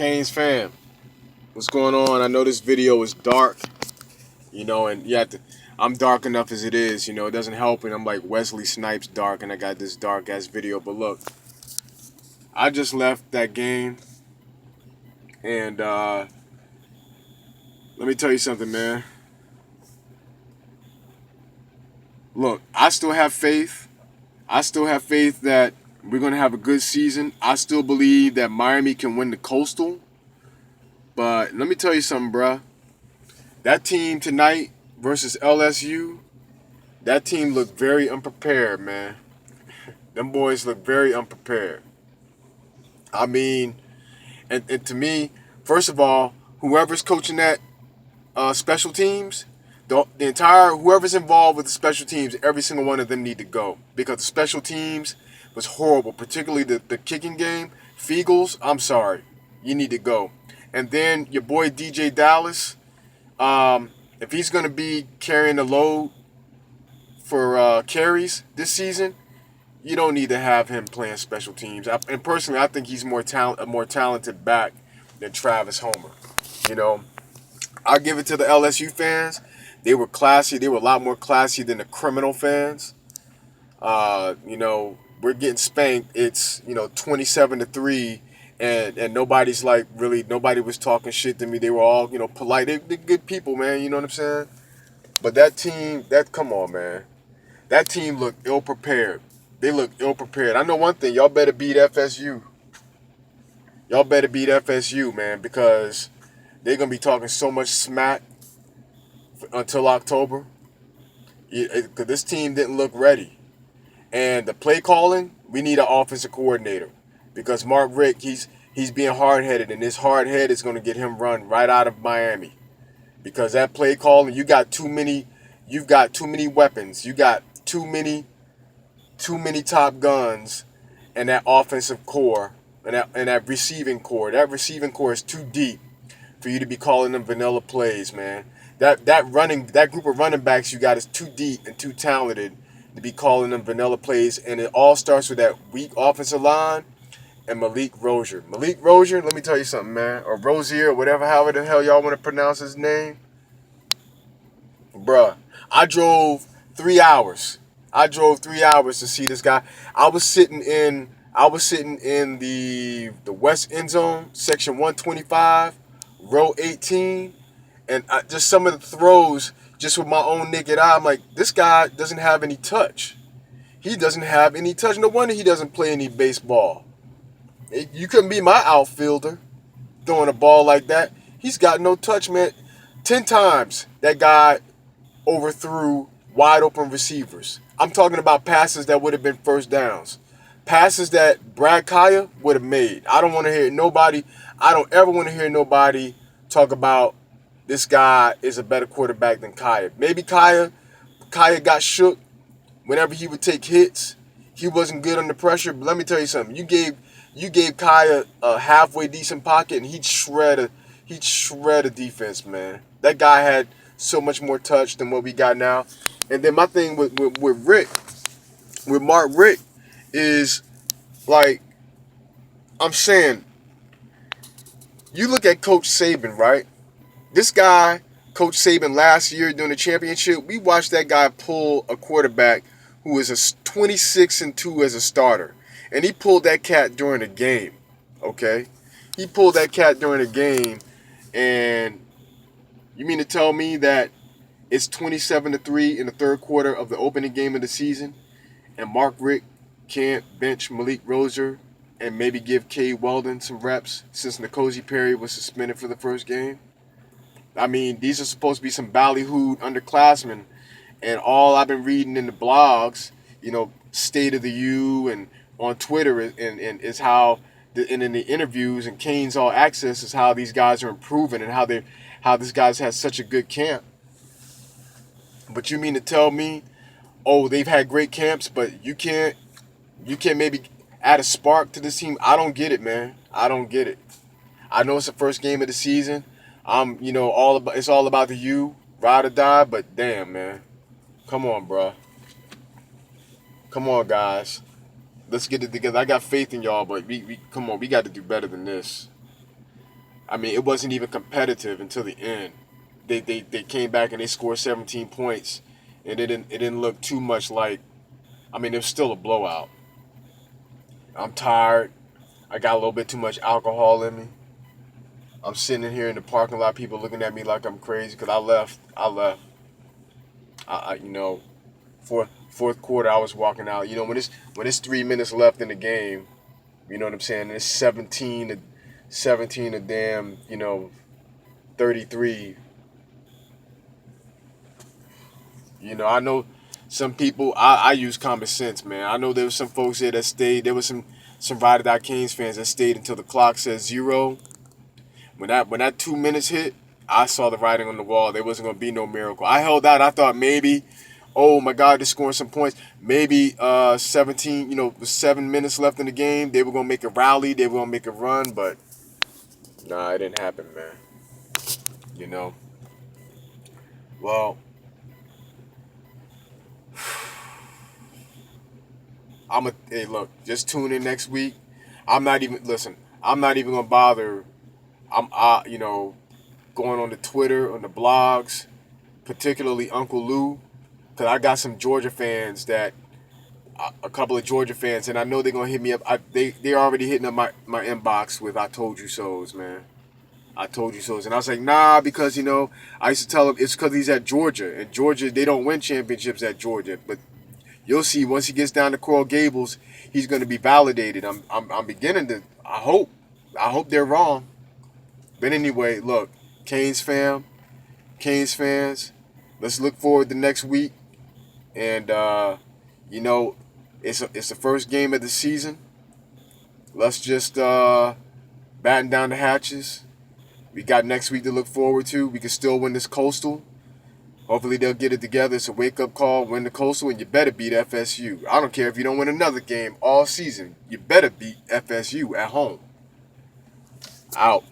Canes fam, what's going on? I know this video is dark, and you have to. I'm dark enough as it is, it doesn't help, and I'm like Wesley Snipes dark, and I got this dark ass video. But look, I just left that game, and let me tell you something, man. Look, I still have faith. I still have faith that we're gonna have a good season. I still believe that Miami can win the Coastal. But let me tell you something, bruh. That team tonight versus LSU, that team looked very unprepared, man. Them boys look very unprepared. I mean, and to me, first of all, whoever's coaching that special teams, the entire whoever's involved with the special teams, every single one of them need to go because the special teams was horrible, particularly the kicking game. Fiegels, I'm sorry, you need to go. And then your boy DJ Dallas, if he's going to be carrying the load for carries this season, you don't need to have him playing special teams. And personally, I think he's a more talented back than Travis Homer. You know, I'll give it to the LSU fans. They were classy. They were a lot more classy than the criminal fans. We're getting spanked. It's 27-3, and nobody's like really. Nobody was talking shit to me. They were all polite. They're good people, man. You know what I'm saying? But that team, come on, man. That team looked ill prepared. They look ill prepared. I know one thing. Y'all better beat FSU. Y'all better beat FSU, man, because they're going to be talking so much smack until October. Because this team didn't look ready. And the play calling, we need an offensive coordinator. Because Mark Richt, he's being hard-headed, and this hard head is going to get him run right out of Miami. Because that play calling, you've got too many weapons. You got too many top guns in that offensive core and that receiving core. That receiving core is too deep for you to be calling them vanilla plays, man. That group of running backs you got is too deep and too talented to be calling them vanilla plays. And it all starts with that weak offensive line and Malik Rozier. Malik Rozier, let me tell you something, man. Or Rozier, or whatever, however the hell y'all want to pronounce his name. Bruh, I drove 3 hours. I drove 3 hours to see this guy. I was sitting in the west end zone, section 125, row 18, and just some of the throws, just with my own naked eye, I'm like, this guy doesn't have any touch. He doesn't have any touch. No wonder he doesn't play any baseball. You couldn't be my outfielder throwing a ball like that. He's got no touch, man. 10 times that guy overthrew wide open receivers. I'm talking about passes that would have been first downs. Passes that Brad Kaya would have made. I don't ever want to hear nobody talk about this guy is a better quarterback than Kaya. Maybe Kaya got shook whenever he would take hits. He wasn't good under pressure, but let me tell you something. You gave Kaya a halfway decent pocket and he'd shred a defense, man. That guy had so much more touch than what we got now. And then my thing with Mark Richt, is like, I'm saying, you look at Coach Saban, right? This guy, Coach Saban, last year during the championship, we watched that guy pull a quarterback who is a 26-2 as a starter. And he pulled that cat during a game, okay? He pulled that cat during a game, and you mean to tell me that it's 27-3 in the third quarter of the opening game of the season, and Mark Richt can't bench Malik Rozier and maybe give Cade Weldon some reps since N'Kosi Perry was suspended for the first game? I mean, these are supposed to be some ballyhooed underclassmen, and all I've been reading in the blogs, State of the U and on Twitter, and is how, and in the interviews and Canes All Access, is how these guys are improving and how this guy's had such a good camp. But you mean to tell me, oh, they've had great camps, but you can't maybe add a spark to this team? I don't get it, man. I don't get it. I know it's the first game of the season. It's all about the U, ride or die, but damn, man. Come on, bro. Come on, guys. Let's get it together. I got faith in y'all, but we come on, we got to do better than this. I mean, it wasn't even competitive until the end. They came back and they scored 17 points, and it didn't look too much like. I mean, it was still a blowout. I'm tired. I got a little bit too much alcohol in me. I'm sitting in here in the parking lot, people looking at me like I'm crazy because I left. You know, fourth quarter, I was walking out. You know, when it's 3 minutes left in the game, you know what I'm saying? And it's 17 to damn, 33. You know, I know some people. I use common sense, man. I know there was some folks there that stayed. There was some Ride or Die Canes fans that stayed until the clock says zero. When that 2 minutes hit, I saw the writing on the wall. There wasn't gonna be no miracle. I held out. I thought maybe, oh my God, they're scoring some points. Maybe 17. With 7 minutes left in the game, they were gonna make a rally. They were gonna make a run, but nah, it didn't happen, man. You know. Well, hey, look, just tune in next week. I'm not even listen. I'm not even gonna bother. Going on the Twitter, on the blogs, particularly Uncle Lou, because I got some Georgia fans a couple of Georgia fans, and I know they're gonna hit me up. They're already hitting up my inbox with "I told you so's," man. I told you so's, and I was like, nah, because I used to tell him it's because he's at Georgia, and Georgia they don't win championships at Georgia, but you'll see once he gets down to Coral Gables, he's gonna be validated. I'm beginning to. I hope they're wrong, but anyway, look, Canes fam, Canes fans, let's look forward to next week. And you know, it's the first game of the season. Let's just batten down the hatches. We got next week to look forward to. We can still win this Coastal. Hopefully they'll get it together. It's a wake-up call. Win the Coastal, and you better beat FSU. I don't care if you don't win another game all season. You better beat FSU at home. Out.